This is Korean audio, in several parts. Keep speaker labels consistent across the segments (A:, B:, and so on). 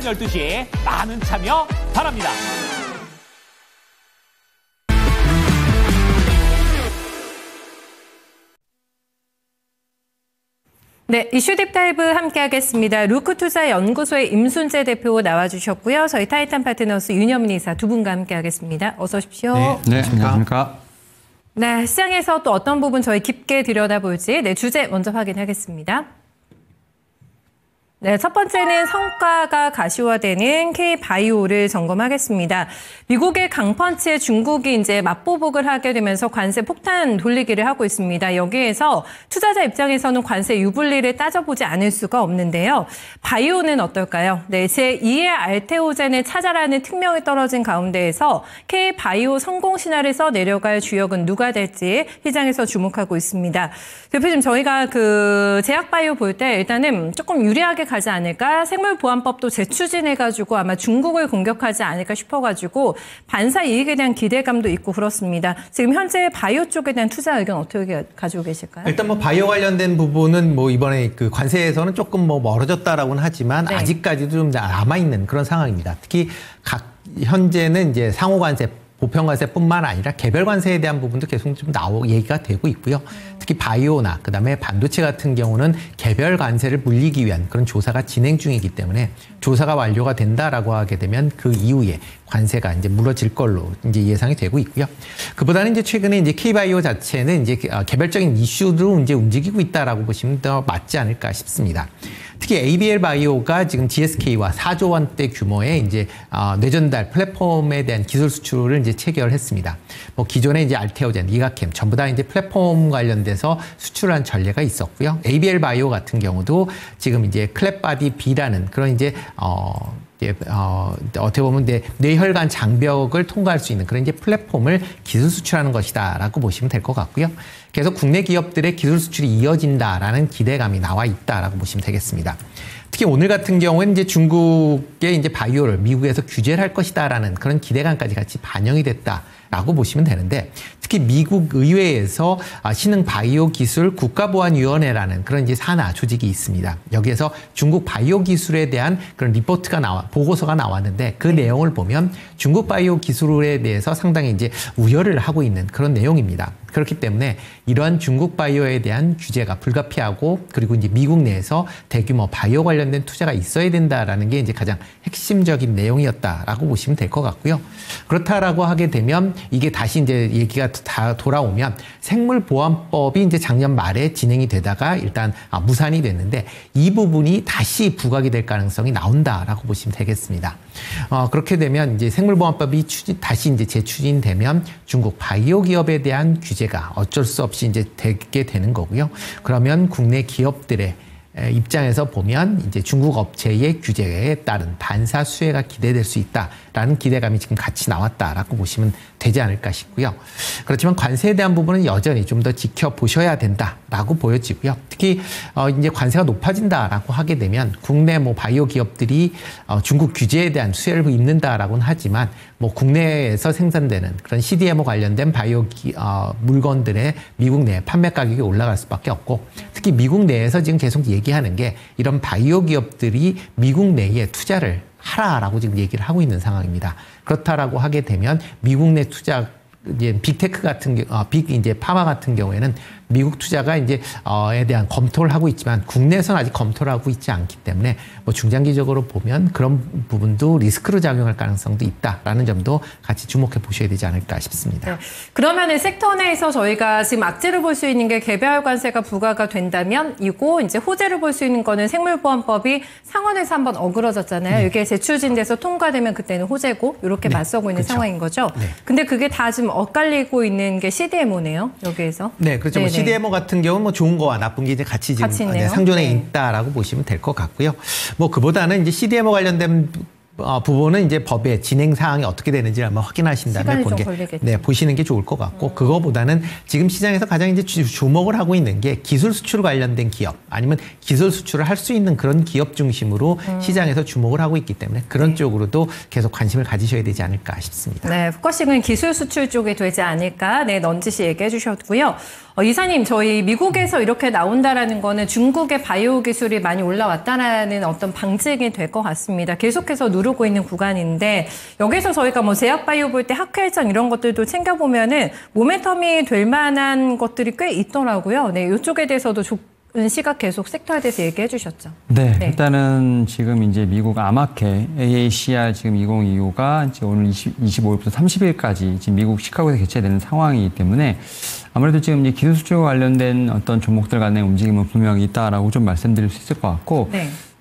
A: 오전 12시 많은 참여 바랍니다.
B: 네, 이슈 딥다이브 함께하겠습니다. 루크투자연구소의 임순재 대표 나와주셨고요. 저희 타이탄 파트너스 윤여민 이사 두 분과 함께하겠습니다. 어서 오십시오.
C: 네, 안녕하십니까.
B: 네, 시장에서 또 어떤 부분 저희 깊게 들여다볼지 주제 먼저 확인하겠습니다. 네, 첫 번째는 성과가 가시화되는 K바이오를 점검하겠습니다. 미국의 강펀치에 중국이 이제 맞보복을 하게 되면서 관세 폭탄 돌리기를 하고 있습니다. 여기에서 투자자 입장에서는 관세 유불리를 따져보지 않을 수가 없는데요. 바이오는 어떨까요? 네, 제2의 알테오젠을 찾아라는 특명이 떨어진 가운데에서 K바이오 성공 신화를 써 내려갈 주역은 누가 될지 시장에서 주목하고 있습니다. 대표님, 저희가 제약바이오 볼 때 일단은 조금 유리하게 가지 않을까, 생물보안법도 재추진해가지고 아마 중국을 공격하지 않을까 싶어가지고 반사 이익에 대한 기대감도 있고 그렇습니다. 지금 현재 바이오 쪽에 대한 투자 의견 어떻게 가지고 계실까요?
C: 일단 바이오 관련된 부분은 이번에 관세에서는 조금 멀어졌다라고는 하지만 네. 아직까지도 좀 남아있는 그런 상황입니다. 특히 현재는 이제 상호관세, 보편관세뿐만 아니라 개별관세에 대한 부분도 계속 좀 얘기가 되고 있고요. 특히 바이오나 그다음에 반도체 같은 경우는 개별관세를 물리기 위한 그런 조사가 진행 중이기 때문에 조사가 완료가 된다라고 하게 되면 그 이후에 관세가 이제 물어질 걸로 이제 예상이 되고 있고요. 그보다는 이제 최근에 이제 K바이오 자체는 이제 개별적인 이슈로 이제 움직이고 있다라고 보시면 더 맞지 않을까 싶습니다. 특히 ABL 바이오가 지금 GSK와 4조 원대 규모의 이제 뇌전달 플랫폼에 대한 기술 수출을 이제 체결했습니다. 기존에 이제 알테오젠, 이가캠 전부 다 이제 플랫폼 관련돼서 수출한 전례가 있었고요. ABL 바이오 같은 경우도 지금 이제 클랩바디 B라는 그런 이제 어떻게 보면 뇌혈관 장벽을 통과할 수 있는 그런 이제 플랫폼을 기술 수출하는 것이다라고 보시면 될 것 같고요. 계속 국내 기업들의 기술 수출이 이어진다라는 기대감이 나와 있다라고 보시면 되겠습니다. 특히 오늘 같은 경우는 이제 중국의 이제 바이오를 미국에서 규제를 할 것이다라는 그런 기대감까지 같이 반영이 됐다라고 보시면 되는데, 특히 미국 의회에서 신흥 바이오 기술 국가보안위원회라는 그런 이제 산하 조직이 있습니다. 여기에서 중국 바이오 기술에 대한 그런 보고서가 나왔는데 그 내용을 보면 중국 바이오 기술에 대해서 상당히 이제 우려를 하고 있는 그런 내용입니다. 그렇기 때문에 이러한 중국 바이오에 대한 규제가 불가피하고, 그리고 이제 미국 내에서 대규모 바이오 관련된 투자가 있어야 된다라는 게 이제 가장 핵심적인 내용이었다라고 보시면 될 것 같고요. 그렇다라고 하게 되면 이게 다시 이제 얘기가 다 돌아오면 생물보안법이 이제 작년 말에 진행이 되다가 일단 무산이 됐는데 이 부분이 다시 부각이 될 가능성이 나온다라고 보시면 되겠습니다. 그렇게 되면 이제 생물보안법이 다시 이제 재추진되면 중국 바이오 기업에 대한 규제가 어쩔 수 없이 이제 되게 되는 거고요. 그러면 국내 기업들의 입장에서 보면 이제 중국 업체의 규제에 따른 반사 수혜가 기대될 수 있다라는 기대감이 지금 같이 나왔다라고 보시면 되지 않을까 싶고요. 그렇지만 관세에 대한 부분은 여전히 좀 더 지켜보셔야 된다라고 보여지고요. 특히 이제 관세가 높아진다라고 하게 되면 국내 바이오 기업들이 중국 규제에 대한 수혜를 입는다라고는 하지만 국내에서 생산되는 그런 CDMO 관련된 바이오 물건들의 미국 내 판매 가격이 올라갈 수밖에 없고, 특히 미국 내에서 지금 계속 얘기하는 게 이런 바이오 기업들이 미국 내에 투자를 하라라고 지금 얘기를 하고 있는 상황입니다. 그렇다라고 하게 되면 미국 내 투자, 이제 빅테크 같은 이제 파마 같은 경우에는 미국 투자가 에 대한 검토를 하고 있지만 국내에서는 아직 검토를 하고 있지 않기 때문에 중장기적으로 보면 그런 부분도 리스크로 작용할 가능성도 있다라는 점도 같이 주목해 보셔야 되지 않을까 싶습니다.
B: 네. 그러면 섹터 내에서 저희가 지금 악재를 볼 수 있는 게 개별 관세가 부과가 된다면 이고, 이제 호재를 볼 수 있는 거는 생물보안법이 상원에서 한번 어그러졌잖아요. 이게 재추진돼서 통과되면 그때는 호재고 이렇게 맞서고 있는 상황인 거죠. 네. 근데 그게 다 지금 엇갈리고 있는 게 CDMO네요. 여기에서.
C: 네, 그렇죠. CDMO 같은 경우는 좋은 거와 나쁜 게 이제 같이 지금 상존해 있다라고 보시면 될 것 같고요. 그보다는 이제 CDMO 관련된 부분은 이제 법의 진행 사항이 어떻게 되는지 한번 확인하신 다음에 보시는 게 좋을 것 같고, 그거보다는 지금 시장에서 가장 이제 주목을 하고 있는 게 기술 수출 관련된 기업, 아니면 기술 수출을 할 수 있는 그런 기업 중심으로 시장에서 주목을 하고 있기 때문에 그런 쪽으로도 계속 관심을 가지셔야 되지 않을까 싶습니다.
B: 네, 포커싱은 기술 수출 쪽에 되지 않을까, 넌지시 얘기해 주셨고요. 이사님, 저희 미국에서 이렇게 나온다라는 거는 중국의 바이오 기술이 많이 올라왔다라는 어떤 방증이 될 것 같습니다. 계속해서 누르고 있는 구간인데, 여기서 저희가 뭐 제약 바이오 볼 때 학회일정 이런 것들도 챙겨보면은 모멘텀이 될 만한 것들이 꽤 있더라고요. 네, 이쪽에 대해서도 시각 계속 섹터에 대해서 얘기해 주셨죠.
D: 네, 일단은 지금 이제 미국 아마케 AACR 지금 2025가 이제 오늘 25일부터 30일까지 지금 미국 시카고에서 개최되는 상황이기 때문에 아무래도 지금 이제 기술 수출 관련된 어떤 종목들 간의 움직임은 분명히 있다라고 좀 말씀드릴 수 있을 것 같고,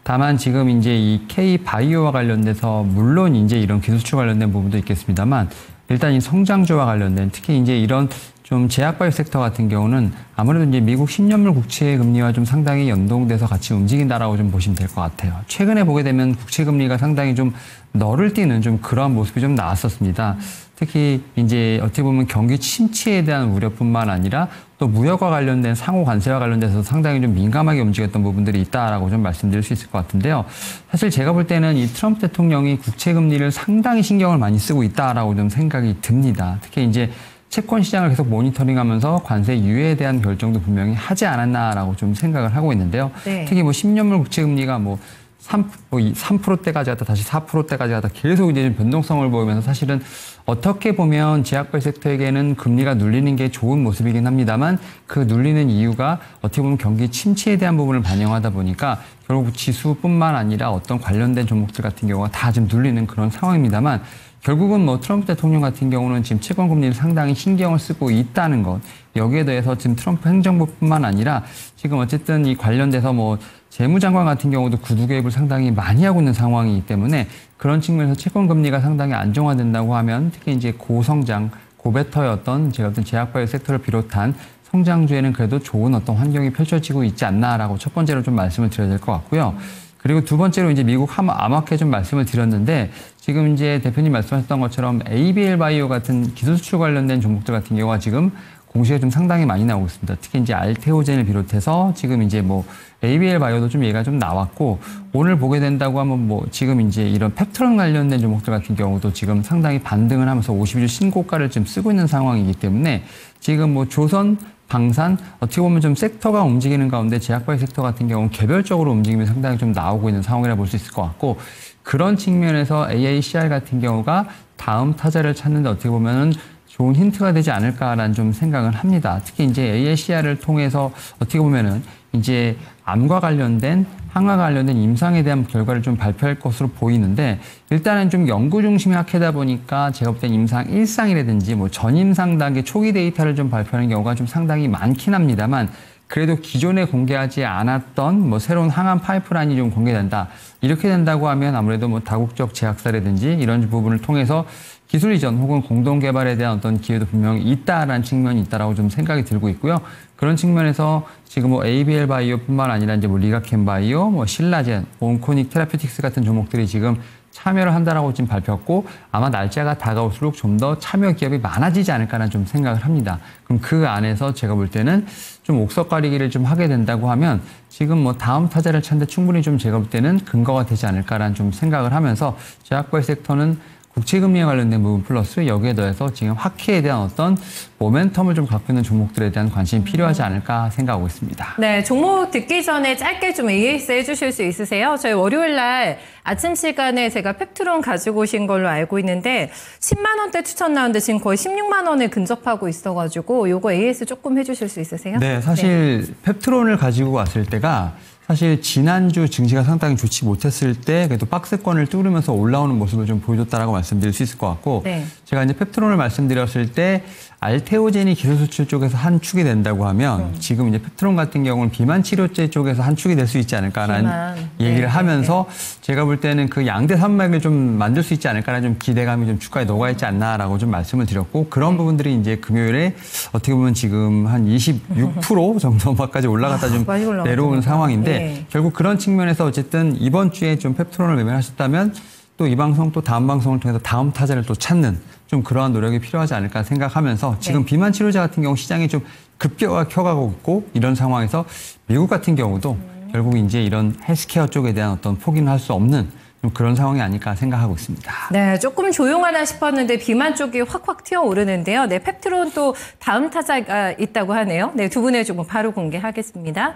D: 다만 지금 이제 이 K 바이오와 관련돼서 물론 이제 이런 기술 수출 관련된 부분도 있겠습니다만, 일단 이 성장주와 관련된 특히 이제 이런 좀 제약바이오 섹터 같은 경우는 아무래도 이제 미국 10년물 국채 금리와 좀 상당히 연동돼서 같이 움직인다라고 좀 보시면 될 것 같아요. 최근에 보게 되면 국채 금리가 상당히 좀 너를 띄는 좀 그러한 모습이 좀 나왔었습니다. 특히 이제 어떻게 보면 경기 침체에 대한 우려뿐만 아니라 또 무역과 관련된 상호 관세와 관련돼서 상당히 좀 민감하게 움직였던 부분들이 있다라고 좀 말씀드릴 수 있을 것 같은데요. 사실 제가 볼 때는 이 트럼프 대통령이 국채 금리를 상당히 신경을 많이 쓰고 있다라고 좀 생각이 듭니다. 특히 이제 채권 시장을 계속 모니터링하면서 관세 유예에 대한 결정도 분명히 하지 않았나라고 좀 생각을 하고 있는데요. 특히 뭐 10년물 국채 금리가 뭐 3%대까지 갔다 다시 4%대까지 갔다 계속 이제 변동성을 보이면서 사실은 어떻게 보면 제약바이오 섹터에게는 금리가 눌리는 게 좋은 모습이긴 합니다만, 그 눌리는 이유가 어떻게 보면 경기 침체에 대한 부분을 반영하다 보니까 결국 지수뿐만 아니라 어떤 관련된 종목들 같은 경우가 다 좀 눌리는 그런 상황입니다만, 결국은 뭐 트럼프 대통령 같은 경우는 지금 채권 금리를 상당히 신경을 쓰고 있다는 것, 여기에 대해서 지금 트럼프 행정부뿐만 아니라 지금 어쨌든 이 관련돼서 뭐 재무장관 같은 경우도 구두 개입을 상당히 많이 하고 있는 상황이기 때문에, 그런 측면에서 채권 금리가 상당히 안정화된다고 하면 특히 이제 고성장, 고베터의 어떤 제가 어떤 제약바이오 섹터를 비롯한 성장주에는 그래도 좋은 어떤 환경이 펼쳐지고 있지 않나라고 첫 번째로 좀 말씀을 드려야 될 것 같고요. 그리고 두 번째로 이제 미국 아마케 좀 말씀을 드렸는데, 지금 이제 대표님 말씀하셨던 것처럼 ABL 바이오 같은 기술 수출 관련된 종목들 같은 경우가 지금 공시가 좀 상당히 많이 나오고 있습니다. 특히 이제 알테오젠을 비롯해서 지금 이제 뭐 ABL 바이오도 좀 얘기가 좀 나왔고, 오늘 보게 된다고 하면 뭐 지금 이제 이런 펩트론 관련된 종목들 같은 경우도 지금 상당히 반등을 하면서 52주 신고가를 지금 쓰고 있는 상황이기 때문에, 지금 뭐 조선, 방산, 어떻게 보면 좀 섹터가 움직이는 가운데 제약바이오 섹터 같은 경우는 개별적으로 움직임이 상당히 좀 나오고 있는 상황이라 볼 수 있을 것 같고, 그런 측면에서 AACR 같은 경우가 다음 타자를 찾는데 어떻게 보면은 좋은 힌트가 되지 않을까라는 좀 생각을 합니다. 특히 이제 AACR을 통해서 어떻게 보면은 이제 암과 관련된 항암과 관련된 임상에 대한 결과를 좀 발표할 것으로 보이는데, 일단은 좀 연구 중심의 학회다 보니까 제가 볼 땐 임상 1상이라든지 뭐 전임상 단계 초기 데이터를 좀 발표하는 경우가 좀 상당히 많긴 합니다만, 그래도 기존에 공개하지 않았던 뭐 새로운 항암 파이프라인이 좀 공개된다. 이렇게 된다고 하면 아무래도 뭐 다국적 제약사라든지 이런 부분을 통해서 기술 이전 혹은 공동 개발에 대한 어떤 기회도 분명히 있다라는 측면이 있다라고 좀 생각이 들고 있고요. 그런 측면에서 지금 뭐 ABL 바이오뿐만 아니라 이제 뭐 리가켄 바이오, 뭐 신라젠, 온코닉 테라퓨틱스 같은 종목들이 지금 참여를 한다라고 지금 발표했고, 아마 날짜가 다가올수록 좀 더 참여 기업이 많아지지 않을까라는 좀 생각을 합니다. 그럼 그 안에서 제가 볼 때는 좀 옥석 가리기를 좀 하게 된다고 하면 지금 뭐 다음 타자를 찾는데 충분히 좀 제가 볼 때는 근거가 되지 않을까라는 좀 생각을 하면서, 제약바이오 섹터는 국채금리에 관련된 부분 플러스 여기에 더해서 지금 화폐에 대한 어떤 모멘텀을 좀 갖고 있는 종목들에 대한 관심이 필요하지 않을까 생각하고 있습니다.
B: 네, 종목 듣기 전에 짧게 좀 AS 해주실 수 있으세요? 저희 월요일 날 아침 시간에 제가 펩트론 가지고 오신 걸로 알고 있는데 10만 원대 추천 나오는데 지금 거의 16만 원에 근접하고 있어가지고 요거 AS 조금 해주실 수 있으세요?
D: 네, 사실 펩트론을 가지고 왔을 때가 사실 지난주 증시가 상당히 좋지 못했을 때 그래도 박스권을 뚫으면서 올라오는 모습을 좀 보여줬다라고 말씀드릴 수 있을 것 같고, 제가 이제 펩트론을 말씀드렸을 때 알테오젠이 기술 수출 쪽에서 한 축이 된다고 하면 지금 이제 펩트론 같은 경우는 비만 치료제 쪽에서 한 축이 될 수 있지 않을까라는 얘기를 하면서 제가 볼 때는 그 양대 산맥을 좀 만들 수 있지 않을까라는 좀 기대감이 좀 주가에 녹아있지 않나라고 좀 말씀을 드렸고, 그런 부분들이 이제 금요일에 어떻게 보면 지금 한 26% 정도까지 올라갔다 좀 내려오는 상황인데, 결국 그런 측면에서 어쨌든 이번 주에 좀 펩트론을 매매하셨다면 또 이 방송 또 다음 방송을 통해서 다음 타자를 또 찾는 좀 그러한 노력이 필요하지 않을까 생각하면서 지금 비만 치료제 같은 경우 시장이 좀 급격하게 켜가고 있고 이런 상황에서 미국 같은 경우도 결국 이제 이런 헬스케어 쪽에 대한 어떤 포기는 할 수 없는 좀 그런 상황이 아닐까 생각하고 있습니다.
B: 네, 조금 조용하나 싶었는데 비만 쪽이 확확 튀어오르는데요. 네, 펩트론 또 다음 타자가 있다고 하네요. 네, 두 분의 종목 바로 공개하겠습니다.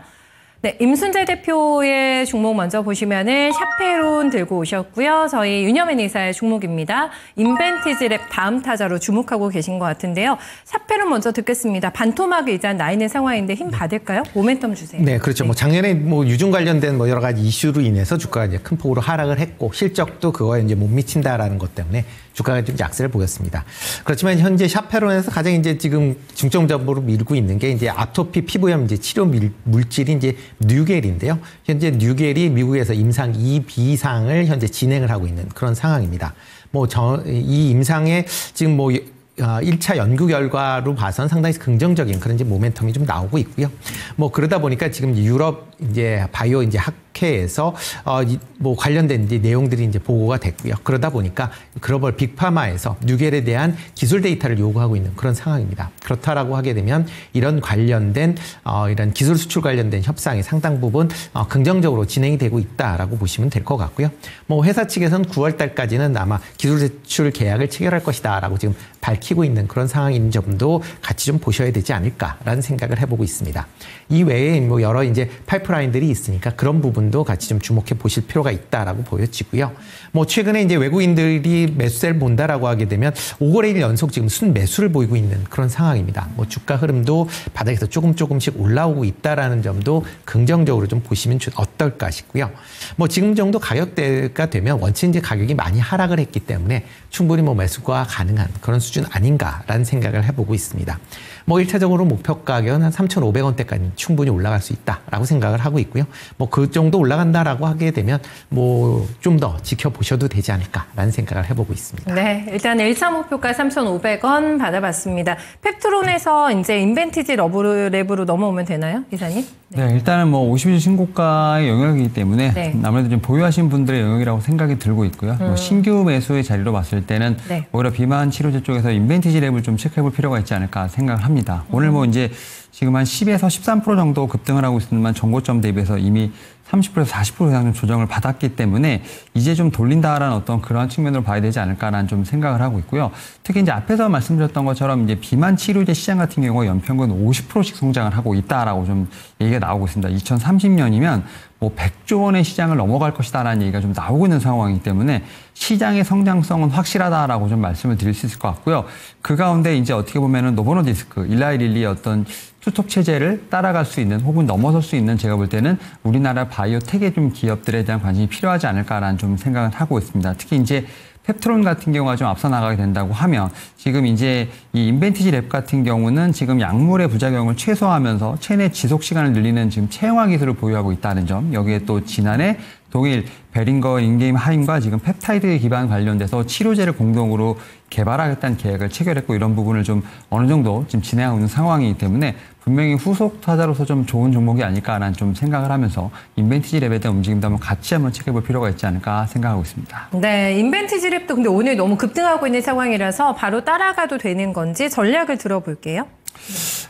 B: 네, 임순재 대표의 종목 먼저 보시면은 샤페론 들고 오셨고요. 저희 윤여맨 이사의 종목입니다. 인벤티지랩 다음 타자로 주목하고 계신 것 같은데요. 샤페론 먼저 듣겠습니다. 반토막이 일단 나 있는 상황인데 힘 받을까요? 모멘텀 주세요.
C: 네, 그렇죠. 뭐 작년에 뭐 유중 관련된 뭐 여러 가지 이슈로 인해서 주가가 이제 큰 폭으로 하락을 했고 실적도 그거에 이제 못 미친다라는 것 때문에 주가가 좀 약세를 보였습니다. 그렇지만 현재 샤페론에서 가장 이제 지금 중점적으로 밀고 있는 게 이제 아토피 피부염 이제 치료 물질이 이제 뉴겔인데요. 현재 뉴겔이 미국에서 임상 2B상을 현재 진행을 하고 있는 그런 상황입니다. 뭐 이 임상에 지금 뭐 1차 연구 결과로 봐선 상당히 긍정적인 그런 이제 모멘텀이 좀 나오고 있고요. 뭐 그러다 보니까 지금 유럽 이제 바이오 이제 학회에서 뭐 관련된 이제 내용들이 이제 보고가 됐고요. 그러다 보니까 글로벌 빅파마에서 뉴겔에 대한 기술 데이터를 요구하고 있는 그런 상황입니다. 그렇다라고 하게 되면 이런 관련된 이런 기술 수출 관련된 협상이 상당 부분 긍정적으로 진행이 되고 있다라고 보시면 될 것 같고요. 뭐 회사 측에서는 9월 달까지는 아마 기술 수출 계약을 체결할 것이다라고 지금 밝히고 있는 그런 상황인 점도 같이 좀 보셔야 되지 않을까라는 생각을 해보고 있습니다. 이 외에 뭐 여러 이제 파이프라인들이 있으니까 그런 부분도 같이 좀 주목해 보실 필요가 있다라고 보여지고요. 뭐 최근에 이제 외국인들이 매수세를 본다라고 하게 되면 5거래일 연속 지금 순매수를 보이고 있는 그런 상황입니다. 뭐 주가 흐름도 바닥에서 조금씩 올라오고 있다라는 점도 긍정적으로 좀 보시면 어떨까 싶고요. 뭐 지금 정도 가격대가 되면 원체 이제 가격이 많이 하락을 했기 때문에 충분히 뭐 매수가 가능한 그런 수준 아닌가라는 생각을 해보고 있습니다. 뭐 1차적으로 목표 가격은 한 3,500원대까지 충분히 올라갈 수 있다라고 생각을 하고 있고요. 뭐 그 정도 올라간다라고 하게 되면 뭐 좀 더 지켜보셔도 되지 않을까라는 생각을 해보고 있습니다.
B: 네, 일단 1차 목표가 3,500원 받아봤습니다. 펩트론에서 이제 인벤티지 랩으로 넘어오면 되나요, 이사님?
D: 네, 일단은 뭐 50일 신고가의 영역이기 때문에
B: 네.
D: 아무래도 좀 보유하신 분들의 영역이라고 생각이 들고 있고요. 뭐 신규 매수의 자리로 봤을 때는
B: 네.
D: 오히려 비만 치료제 쪽에서 인벤티지 랩을 좀 체크해볼 필요가 있지 않을까 생각을 합니다. 오늘 뭐 이제 지금 한 10에서 13% 정도 급등을 하고 있지만 정고점 대비해서 이미 30%에서 40% 이상 좀 조정을 받았기 때문에 이제 좀 돌린다라는 어떤 그러한 측면으로 봐야 되지 않을까라는 좀 생각을 하고 있고요. 특히 이제 앞에서 말씀드렸던 것처럼 이제 비만 치료제 시장 같은 경우가 연평균 50%씩 성장을 하고 있다라고 좀 얘기가 나오고 있습니다. 2030년이면 뭐 100조 원의 시장을 넘어갈 것이다라는 얘기가 좀 나오고 있는 상황이기 때문에 시장의 성장성은 확실하다라고 좀 말씀을 드릴 수 있을 것 같고요. 그 가운데 이제 어떻게 보면은 노보노디스크, 일라이 릴리의 어떤 투톱 체제를 따라갈 수 있는 혹은 넘어설 수 있는 제가 볼 때는 우리나라 바이오텍의 좀 기업들에 대한 관심이 필요하지 않을까라는 좀 생각을 하고 있습니다. 특히 이제 펩트론 같은 경우가 좀 앞서 나가게 된다고 하면 지금 이제 이 인벤티지 랩 같은 경우는 지금 약물의 부작용을 최소화하면서 체내 지속 시간을 늘리는 지금 체형화 기술을 보유하고 있다는 점, 여기에 또 지난해 동일 베링거 인게임 하임과 지금 펩타이드 기반 관련돼서 치료제를 공동으로 개발하겠다는 계획을 체결했고 이런 부분을 좀 어느 정도 지금 진행하고 있는 상황이기 때문에 분명히 후속 타자로서 좀 좋은 종목이 아닐까라는 좀 생각을 하면서 인벤티지 랩에 대한 움직임도 한번 같이 한번 체크해볼 필요가 있지 않을까 생각하고 있습니다.
B: 네, 인벤티지 랩도 근데 오늘 너무 급등하고 있는 상황이라서 바로 따라가도 되는 건지 전략을 들어볼게요.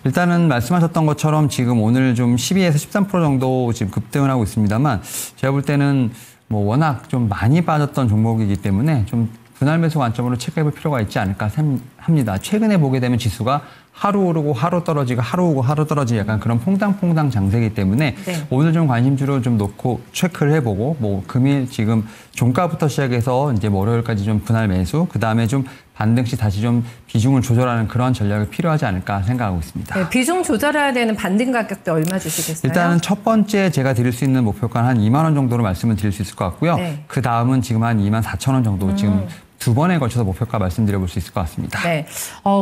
D: 일단은 말씀하셨던 것처럼 지금 오늘 좀 12에서 13% 정도 지금 급등을 하고 있습니다만 제가 볼 때는 뭐 워낙 좀 많이 빠졌던 종목이기 때문에 좀 분할 매수 관점으로 체크해볼 필요가 있지 않을까 합니다. 최근에 보게 되면 지수가 하루 오르고 하루 떨어지고 하루 오고 하루 떨어지고 약간 그런 퐁당퐁당 장세이기 때문에
B: 네.
D: 오늘 좀 관심주로 좀 놓고 체크를 해보고 뭐 금일 지금 종가부터 시작해서 이제 월요일까지 좀 분할 매수 그 다음에 좀 반등 시 다시 좀 비중을 조절하는 그런 전략이 필요하지 않을까 생각하고 있습니다.
B: 네, 비중 조절해야 되는 반등 가격대 얼마 주시겠어요?
D: 일단은 첫 번째 제가 드릴 수 있는 목표가 한 2만 원 정도로 말씀을 드릴 수 있을 것 같고요.
B: 네.
D: 그 다음은 지금 한 2만 4천 원 정도 지금 두 번에 걸쳐서 목표가 말씀드려볼 수 있을 것 같습니다.
B: 네,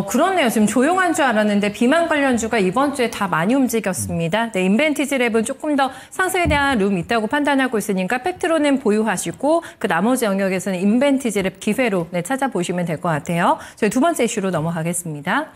B: 그렇네요. 지금 조용한 줄 알았는데 비만 관련주가 이번 주에 다 많이 움직였습니다. 네, 인벤티지 랩은 조금 더 상승에 대한 룸 있다고 판단하고 있으니까 팩트로는 보유하시고 그 나머지 영역에서는 인벤티지 랩 기회로 찾아보시면 될 것 같아요. 저희 두 번째 이슈로 넘어가겠습니다.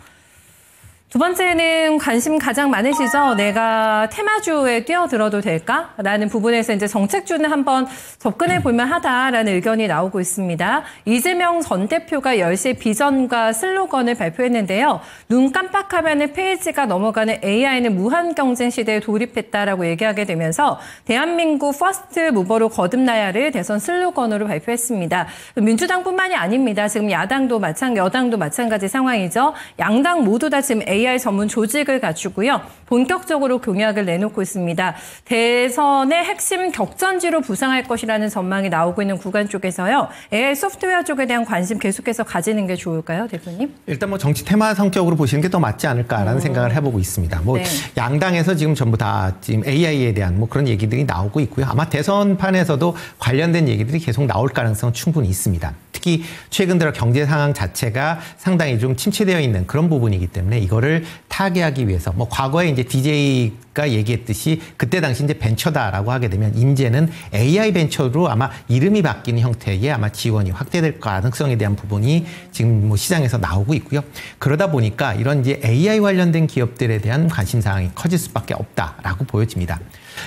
B: 두 번째는 관심 가장 많으시죠? 내가 테마주에 뛰어들어도 될까? 라는 부분에서 이제 정책주는 한번 접근해 볼만 하다라는 의견이 나오고 있습니다. 이재명 전 대표가 10시에 비전과 슬로건을 발표했는데요. 눈 깜빡하면 페이지가 넘어가는 AI는 무한 경쟁 시대에 돌입했다라고 얘기하게 되면서 대한민국 퍼스트 무버로 거듭나야를 대선 슬로건으로 발표했습니다. 민주당뿐만이 아닙니다. 지금 여당도 마찬가지 상황이죠. 양당 모두 다 지금 AI 전문 조직을 갖추고요. 본격적으로 공약을 내놓고 있습니다. 대선의 핵심 격전지로 부상할 것이라는 전망이 나오고 있는 구간 쪽에서요. AI 소프트웨어 쪽에 대한 관심 계속해서 가지는 게 좋을까요, 대표님?
C: 일단 뭐 정치 테마 성격으로 보시는 게 더 맞지 않을까라는 생각을 해보고 있습니다. 뭐
B: 네.
C: 양당에서 지금 전부 다 지금 AI에 대한 뭐 그런 얘기들이 나오고 있고요. 아마 대선판에서도 관련된 얘기들이 계속 나올 가능성은 충분히 있습니다. 특히 최근 들어 경제 상황 자체가 상당히 좀 침체되어 있는 그런 부분이기 때문에 이거를 타개하기 위해서 뭐 과거에 이제 DJ가 얘기했듯이 그때 당시 이제 벤처다라고 하게 되면 이제는 AI 벤처로 아마 이름이 바뀌는 형태의 아마 지원이 확대될 가능성에 대한 부분이 지금 뭐 시장에서 나오고 있고요. 그러다 보니까 이런 이제 AI 관련된 기업들에 대한 관심 사항이 커질 수밖에 없다라고 보여집니다.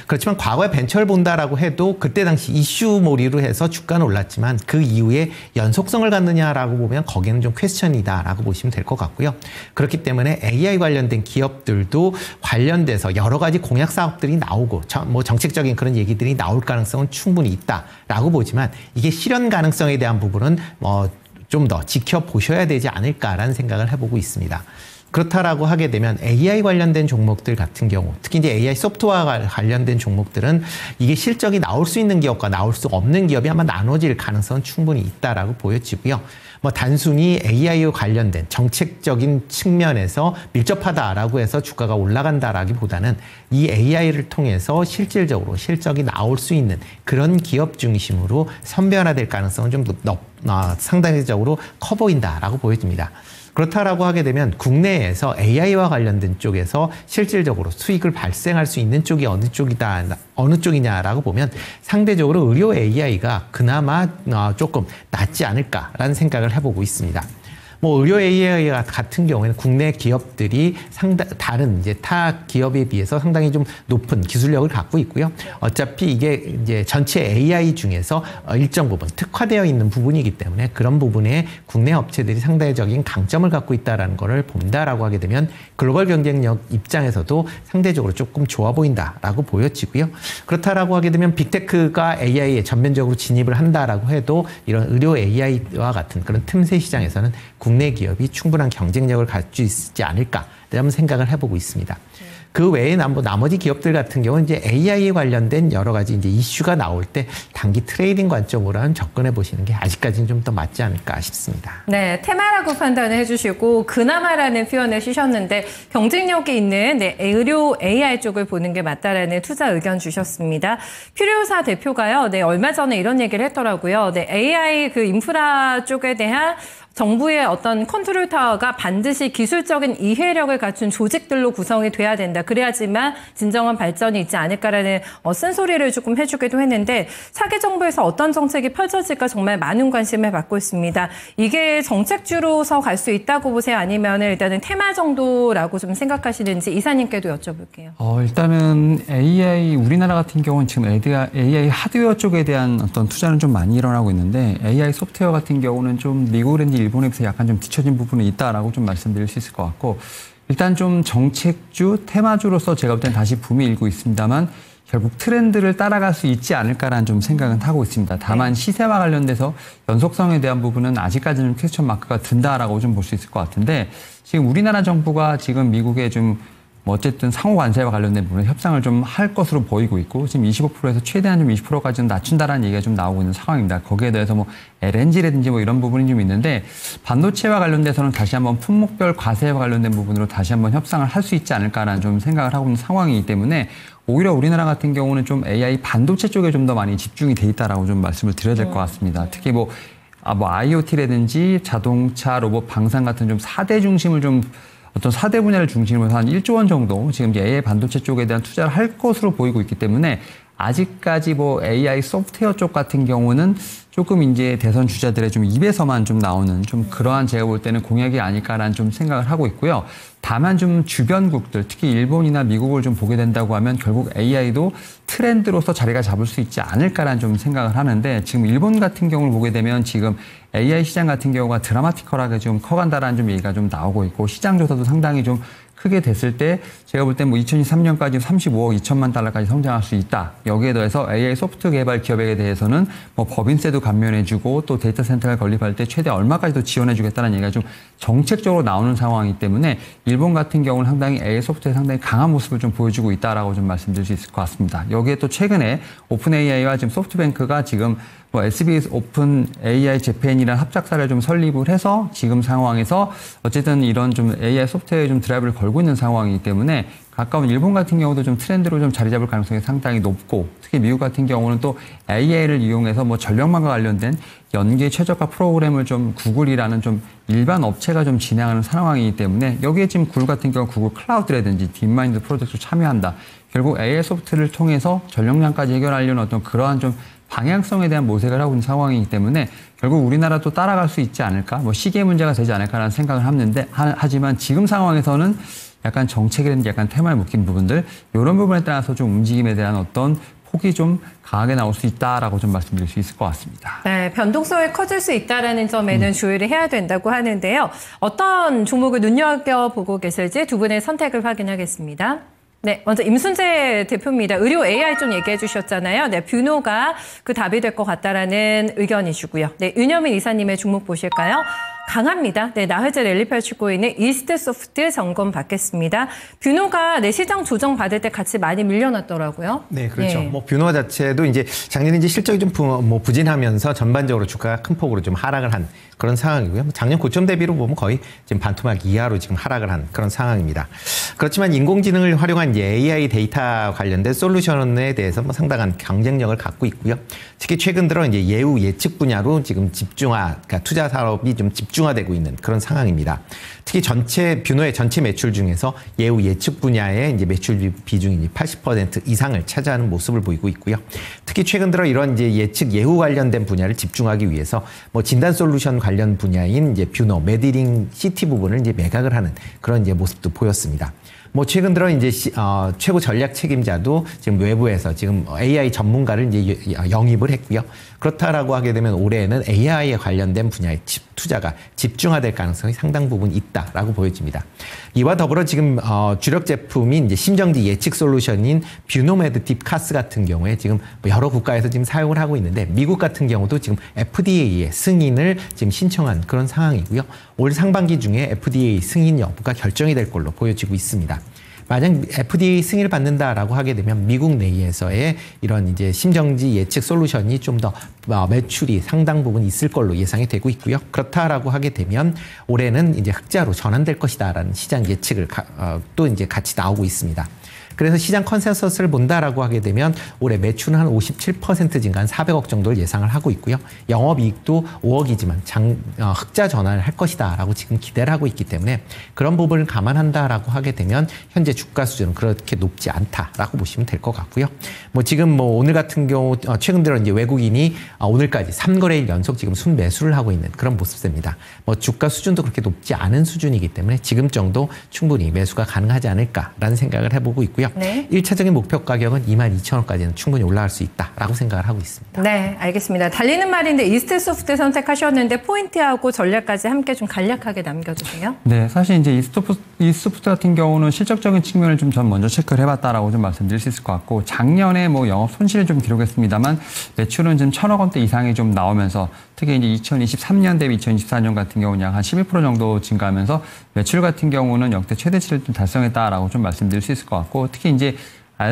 C: 그렇지만 과거에 벤처를 본다라고 해도 그때 당시 이슈 몰이로 해서 주가는 올랐지만 그 이후에 연속성을 갖느냐라고 보면 거기는 좀 퀘스천이다라고 보시면 될 것 같고요. 그렇기 때문에 AI 관련된 기업들도 관련돼서 여러 가지 공약 사업들이 나오고 뭐 정책적인 그런 얘기들이 나올 가능성은 충분히 있다라고 보지만 이게 실현 가능성에 대한 부분은 좀 더 지켜보셔야 되지 않을까라는 생각을 해보고 있습니다. 그렇다라고 하게 되면 AI 관련된 종목들 같은 경우, 특히 이제 AI 소프트웨어 관련된 종목들은 이게 실적이 나올 수 있는 기업과 나올 수 없는 기업이 아마 나눠질 가능성은 충분히 있다라고 보여지고요. 뭐 단순히 AI와 관련된 정책적인 측면에서 밀접하다라고 해서 주가가 올라간다라기보다는 이 AI를 통해서 실질적으로 실적이 나올 수 있는 그런 기업 중심으로 선변화될 가능성은 좀 상당히적으로 커 보인다라고 보여집니다. 그렇다라고 하게 되면 국내에서 AI와 관련된 쪽에서 실질적으로 수익을 발생할 수 있는 쪽이 어느 쪽이냐라고 보면 상대적으로 의료 AI가 그나마 조금 낫지 않을까라는 생각을 해보고 있습니다. 뭐 의료 AI 같은 경우에는 국내 기업들이 다른 이제 타 기업에 비해서 상당히 좀 높은 기술력을 갖고 있고요. 어차피 이게 이제 전체 AI 중에서 일정 부분 특화되어 있는 부분이기 때문에 그런 부분에 국내 업체들이 상대적인 강점을 갖고 있다라는 것을 본다라고 하게 되면 글로벌 경쟁력 입장에서도 상대적으로 조금 좋아 보인다라고 보여지고요. 그렇다라고 하게 되면 빅테크가 AI에 전면적으로 진입을 한다라고 해도 이런 의료 AI와 같은 그런 틈새 시장에서는 국내 기업이 충분한 경쟁력을 갖출 수 있지 않을까라는 생각을 해보고 있습니다. 그 외에 나머지 기업들 같은 경우는 이제 AI에 관련된 여러 가지 이제 이슈가 나올 때 단기 트레이딩 관점으로 접근해 보시는 게 아직까지는 좀 더 맞지 않을까 싶습니다.
B: 네, 테마라고 판단을 해주시고 그나마라는 표현을 쓰셨는데 경쟁력이 있는 의료 AI 쪽을 보는 게 맞다라는 투자 의견 주셨습니다. 퓨리오사 대표가요, 얼마 전에 이런 얘기를 했더라고요. AI 그 인프라 쪽에 대한 정부의 어떤 컨트롤 타워가 반드시 기술적인 이해력을 갖춘 조직들로 구성이 돼야 된다. 그래야지만 진정한 발전이 있지 않을까라는 쓴소리를 조금 해주기도 했는데 차기 정부에서 어떤 정책이 펼쳐질까 정말 많은 관심을 받고 있습니다. 이게 정책주로서 갈 수 있다고 보세요? 아니면 일단은 테마 정도라고 좀 생각하시는지 이사님께도 여쭤볼게요.
D: 일단은 AI 우리나라 같은 경우는 지금 AI 하드웨어 쪽에 대한 어떤 투자는 좀 많이 일어나고 있는데 AI 소프트웨어 같은 경우는 좀 미국이라든지 일본에 비해서 약간 좀 뒤처진 부분이 있다라고 좀 말씀드릴 수 있을 것 같고 일단 좀 정책주, 테마주로서 제가 볼 때는 다시 붐이 일고 있습니다만 결국 트렌드를 따라갈 수 있지 않을까라는 좀 생각은 하고 있습니다. 다만 시세와 관련돼서 연속성에 대한 부분은 아직까지는 퀘스천 마크가 든다라고 좀 볼 수 있을 것 같은데 지금 우리나라 정부가 지금 미국에 좀 어쨌든 상호 관세와 관련된 부분에 협상을 좀 할 것으로 보이고 있고 지금 25%에서 최대한 좀 20%까지는 낮춘다라는 얘기가 좀 나오고 있는 상황입니다. 거기에 대해서 뭐 LNG라든지 뭐 이런 부분이 좀 있는데 반도체와 관련돼서는 다시 한번 품목별 과세와 관련된 부분으로 다시 한번 협상을 할 수 있지 않을까라는 좀 생각을 하고 있는 상황이기 때문에 오히려 우리나라 같은 경우는 좀 AI 반도체 쪽에 좀 더 많이 집중이 돼 있다라고 좀 말씀을 드려야 될 것 같습니다. 특히 뭐 IoT라든지 자동차, 로봇, 방산 같은 좀 4대 중심을 좀 어떤 4대 분야를 중심으로 한 1조 원 정도 지금 AI 반도체 쪽에 대한 투자를 할 것으로 보이고 있기 때문에 아직까지 뭐 AI 소프트웨어 쪽 같은 경우는 조금 이제 대선 주자들의 좀 입에서만 좀 나오는 좀 그러한 제가 볼 때는 공약이 아닐까라는 좀 생각을 하고 있고요. 다만 좀 주변국들, 특히 일본이나 미국을 좀 보게 된다고 하면 결국 AI도 트렌드로서 자리가 잡을 수 있지 않을까라는 좀 생각을 하는데 지금 일본 같은 경우를 보게 되면 지금 AI 시장 같은 경우가 드라마티컬하게 좀 커간다라는 좀 얘기가 좀 나오고 있고 시장 조사도 상당히 좀 크게 됐을 때 제가 볼 때 뭐 2023년까지 35억 2천만 달러까지 성장할 수 있다. 여기에 더해서 AI 소프트 개발 기업에 대해서는 뭐 법인세도 감면해주고 또 데이터 센터를 건립할 때 최대 얼마까지도 지원해주겠다는 얘기가 좀 정책적으로 나오는 상황이기 때문에 일본 같은 경우는 상당히 AI 소프트에 상당히 강한 모습을 좀 보여주고 있다라고 좀 말씀드릴 수 있을 것 같습니다. 여기에 또 최근에 오픈 AI와 지금 소프트뱅크가 지금 뭐 SBS 오픈 AI 재팬이라는 합작사를 좀 설립을 해서 지금 상황에서 어쨌든 이런 좀 AI 소프트웨어에 좀 드라이브를 걸고 있는 상황이기 때문에 가까운 일본 같은 경우도 좀 트렌드로 좀 자리 잡을 가능성이 상당히 높고 특히 미국 같은 경우는 또 AI를 이용해서 뭐 전력망과 관련된 연계 최저가 프로그램을 좀 구글이라는 좀 일반 업체가 좀 진행하는 상황이기 때문에 여기에 지금 구글 같은 경우 구글 클라우드라든지 딥마인드 프로젝트로 참여한다. 결국 AI 소프트를 통해서 전력량까지 해결하려는 어떤 그러한 좀 방향성에 대한 모색을 하고 있는 상황이기 때문에 결국 우리나라도 따라갈 수 있지 않을까, 뭐 시기의 문제가 되지 않을까라는 생각을 하지만 지금 상황에서는 약간 정책이라든지 약간 테마에 묶인 부분들 이런 부분에 따라서 좀 움직임에 대한 어떤 폭이 좀 강하게 나올 수 있다라고 좀 말씀드릴 수 있을 것 같습니다.
B: 네, 변동성이 커질 수 있다라는 점에는 주의를 해야 된다고 하는데요. 어떤 종목을 눈여겨보고 계실지 두 분의 선택을 확인하겠습니다. 네, 먼저 임순재 대표입니다. 의료 AI 좀 얘기해 주셨잖아요. 네, 뷰노가 그 답이 될 것 같다라는 의견이시고요. 네, 윤여민 이사님의 종목 보실까요? 강합니다. 네, 나흘째 랠리 펼치고 있는 이스트소프트 점검 받겠습니다. 뷰노가 네, 시장 조정 받을 때 같이 많이 밀려났더라고요.
C: 네, 그렇죠.
B: 네.
C: 뭐 뷰노 자체도 이제 작년에 이제 실적이 좀 부진하면서 전반적으로 주가가 큰 폭으로 좀 하락을 한 그런 상황이고요. 작년 고점 대비로 보면 거의 지금 반토막 이하로 지금 하락을 한 그런 상황입니다. 그렇지만 인공지능을 활용한 이제 AI 데이터 관련된 솔루션에 대해서 뭐 상당한 경쟁력을 갖고 있고요. 특히 최근 들어 이제 예후 예측 분야로 지금 그러니까 투자 산업이 좀 집중화되고 있는 그런 상황입니다. 특히 뷰노의 전체 매출 중에서 예후 예측 분야의 이제 매출 비중이 80% 이상을 차지하는 모습을 보이고 있고요. 특히 최근 들어 이런 이제 예후 관련된 분야를 집중하기 위해서 뭐 진단 솔루션 관련 분야인 이제 뷰노, 메디링 시티 부분을 이제 매각을 하는 그런 이제 모습도 보였습니다. 뭐 최근 들어 이제 최고 전략 책임자도 지금 외부에서 지금 AI 전문가를 이제 영입을 했고요. 그렇다라고 하게 되면 올해에는 AI에 관련된 분야의 투자가 집중화될 가능성이 상당 부분 있다라고 보여집니다. 이와 더불어 지금 주력 제품인 이제 심정지 예측 솔루션인 뷰노메드 딥카스 같은 경우에 지금 여러 국가에서 지금 사용을 하고 있는데 미국 같은 경우도 지금 FDA의 승인을 지금 신청한 그런 상황이고요. 올 상반기 중에 FDA 승인 여부가 결정이 될 걸로 보여지고 있습니다. 만약 FDA 승인을 받는다라고 하게 되면 미국 내에서의 이런 이제 심정지 예측 솔루션이 좀 더 매출이 상당 부분 있을 걸로 예상이 되고 있고요. 그렇다라고 하게 되면 올해는 이제 흑자로 전환될 것이다라는 시장 예측을 또 이제 같이 나오고 있습니다. 그래서 시장 컨센서스를 본다라고 하게 되면 올해 매출은 한 57% 증가한 400억 정도를 예상을 하고 있고요. 영업이익도 5억이지만 흑자 전환을 할 것이다라고 지금 기대를 하고 있기 때문에 그런 부분을 감안한다라고 하게 되면 현재 주가 수준은 그렇게 높지 않다라고 보시면 될 것 같고요. 뭐 지금 뭐 오늘 같은 경우 최근 들어 이제 외국인이 오늘까지 3거래일 연속 지금 순매수를 하고 있는 그런 모습입니다. 뭐 주가 수준도 그렇게 높지 않은 수준이기 때문에 지금 정도 충분히 매수가 가능하지 않을까라는 생각을 해보고 있고요.
B: 네.
C: 1차적인 목표 가격은 22,000원까지는 충분히 올라갈 수 있다라고 생각을 하고 있습니다.
B: 네, 알겠습니다. 달리는 말인데 이스트소프트 선택하셨는데 포인트하고 전략까지 함께 좀 간략하게 남겨주세요.
D: 네, 사실 이제 이스트소프트 같은 경우는 실적적인 측면을 좀 전 먼저 체크를 해봤다라고 좀 말씀드릴 수 있을 것 같고 작년에 뭐 영업 손실을 좀 기록했습니다만 매출은 지금 1,000억 원대 이상이 좀 나오면서 특히 이제 2023년 대비 2024년 같은 경우는 약 한 11% 정도 증가하면서 매출 같은 경우는 역대 최대치를 좀 달성했다라고 좀 말씀드릴 수 있을 것 같고 특히 이제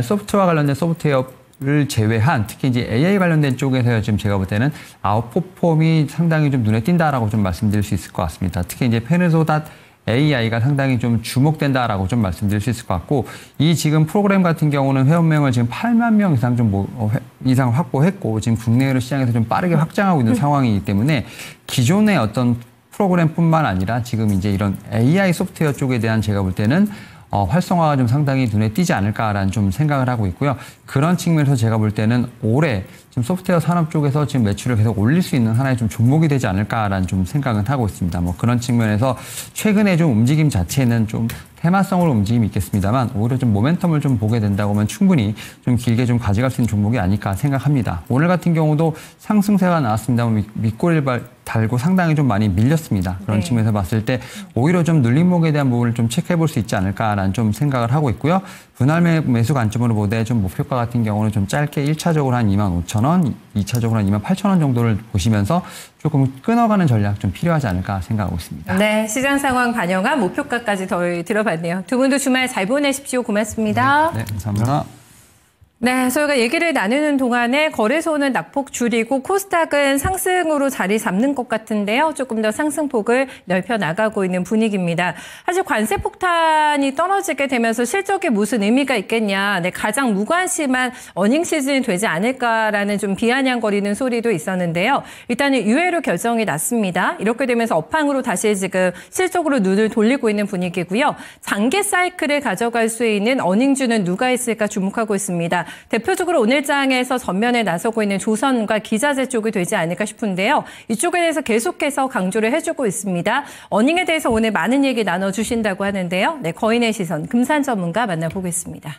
D: 소프트와 관련된 소프트웨어를 제외한 특히 이제 AI 관련된 쪽에서 지금 제가 볼 때는 아웃퍼폼이 상당히 좀 눈에 띈다라고 좀 말씀드릴 수 있을 것 같습니다. 특히 이제 페르소.AI가 상당히 좀 주목된다라고 좀 말씀드릴 수 있을 것 같고 이 지금 프로그램 같은 경우는 회원명을 지금 8만 명 이상 이상을 확보했고 지금 국내외로 시장에서 좀 빠르게 확장하고 있는 상황이기 때문에 기존의 어떤 프로그램뿐만 아니라 지금 이제 이런 AI 소프트웨어 쪽에 대한 제가 볼 때는 활성화가 좀 상당히 눈에 띄지 않을까라는 좀 생각을 하고 있고요. 그런 측면에서 제가 볼 때는 올해 지금 소프트웨어 산업 쪽에서 지금 매출을 계속 올릴 수 있는 하나의 좀 종목이 되지 않을까라는 좀 생각은 하고 있습니다. 뭐 그런 측면에서 최근에 좀 움직임 자체는 좀 테마성으로 움직임이 있겠습니다만 오히려 좀 모멘텀을 좀 보게 된다고 하면 충분히 좀 길게 좀 가져갈 수 있는 종목이 아닐까 생각합니다. 오늘 같은 경우도 상승세가 나왔습니다만 밑꼬리를 달고 상당히 좀 많이 밀렸습니다. 그런 측면에서 봤을 때 오히려 좀 눌림목에 대한 부분을 좀 체크해 볼 수 있지 않을까라는 좀 생각을 하고 있고요. 분할 매수 관점으로 보되 좀 목표가 같은 경우는 좀 짧게 1차적으로 한 25,000원, 2차적으로 한 28,000원 정도를 보시면서 조금 끊어가는 전략 좀 필요하지 않을까 생각하고 있습니다.
B: 네, 시장 상황 반영한 목표가까지 더 들어봤네요. 두 분도 주말 잘 보내십시오. 고맙습니다.
D: 네, 감사합니다.
B: 네, 저희가 얘기를 나누는 동안에 거래소는 낙폭 줄이고 코스닥은 상승으로 자리 잡는 것 같은데요. 조금 더 상승폭을 넓혀 나가고 있는 분위기입니다. 사실 관세 폭탄이 떨어지게 되면서 실적에 무슨 의미가 있겠냐. 네, 가장 무관심한 어닝 시즌이 되지 않을까라는 좀 비아냥거리는 소리도 있었는데요. 일단은 유예로 결정이 났습니다. 이렇게 되면서 업황으로 다시 지금 실적으로 눈을 돌리고 있는 분위기고요. 장기 사이클을 가져갈 수 있는 어닝주는 누가 있을까 주목하고 있습니다. 대표적으로 오늘 장에서 전면에 나서고 있는 조선과 기자재 쪽이 되지 않을까 싶은데요. 이쪽에 대해서 계속해서 강조를 해주고 있습니다. 어닝에 대해서 오늘 많은 얘기 나눠주신다고 하는데요. 네, 거인의 시선 금산 전문가 만나보겠습니다.